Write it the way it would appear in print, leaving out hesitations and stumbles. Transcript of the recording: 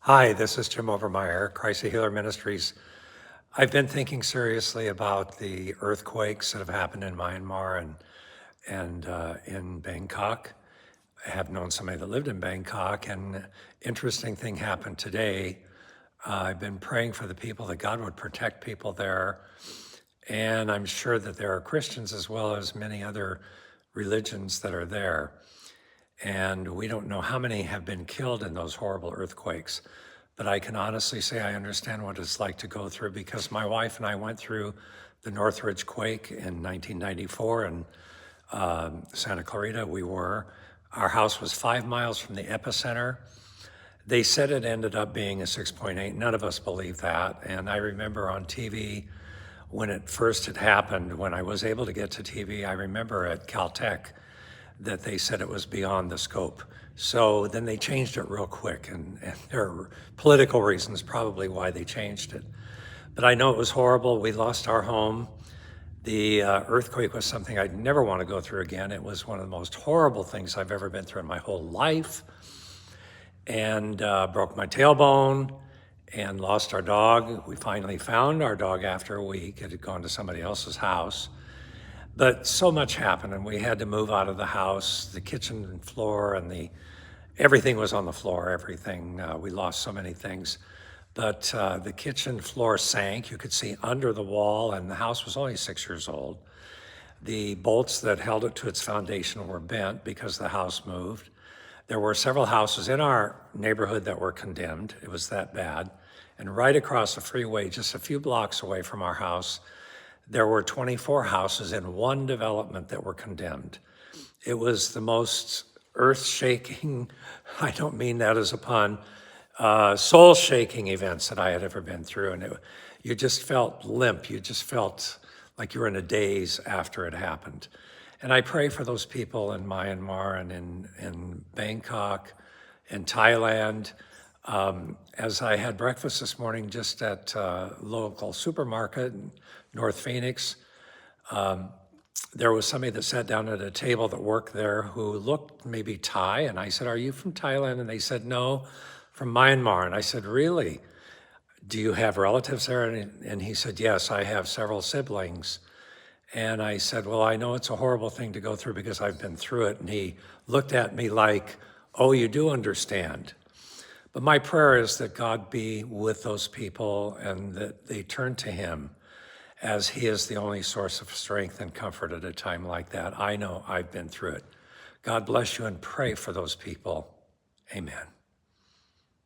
Hi, this is Jim Obermeyer, Christ the Healer Ministries. I've been thinking seriously about the earthquakes that have happened in Myanmar and in Bangkok. I have known somebody that lived in Bangkok, and an interesting thing happened today. I've been praying for the people that God would protect people there, and I'm sure that there are Christians as well as many other religions that are there. And we don't know how many have been killed in those horrible earthquakes. But I can honestly say I understand what it's like to go through because my wife and I went through the Northridge quake in 1994 in Santa Clarita. Our house was 5 miles from the epicenter. They said it ended up being a 6.8. None of us believed that. And I remember on TV when it first had happened, when I was able to get to TV, I remember at Caltech that they said it was beyond the scope. So then they changed it real quick, and there are political reasons probably why they changed it. But I know it was horrible. We lost our home. The earthquake was something I'd never want to go through again. It was one of the most horrible things I've ever been through in my whole life, and broke my tailbone and lost our dog. We finally found our dog after a week. It had gone to somebody else's house. But so much happened, and we had to move out of the house. The kitchen floor and everything was on the floor, everything. We lost so many things. But the kitchen floor sank. You could see under the wall, and the house was only 6 years old. The bolts that held it to its foundation were bent because the house moved. There were several houses in our neighborhood that were condemned. It was that bad. And right across the freeway, just a few blocks away from our house, there were 24 houses in one development that were condemned. It was the most earth-shaking, I don't mean that as a pun, soul-shaking events that I had ever been through. And you just felt limp. You just felt like you were in a daze after it happened. And I pray for those people in Myanmar and in Bangkok and Thailand. As I had breakfast this morning just at a local supermarket in North Phoenix, there was somebody that sat down at a table that worked there who looked maybe Thai, and I said, "Are you from Thailand?" And they said, "No, from Myanmar." And I said, "Really? Do you have relatives there?" And he said, "Yes, I have several siblings." And I said, "Well, I know it's a horrible thing to go through because I've been through it." And he looked at me like, "Oh, you do understand." But my prayer is that God be with those people and that they turn to him, as he is the only source of strength and comfort at a time like that. I know I've been through it. God bless you, and pray for those people. Amen.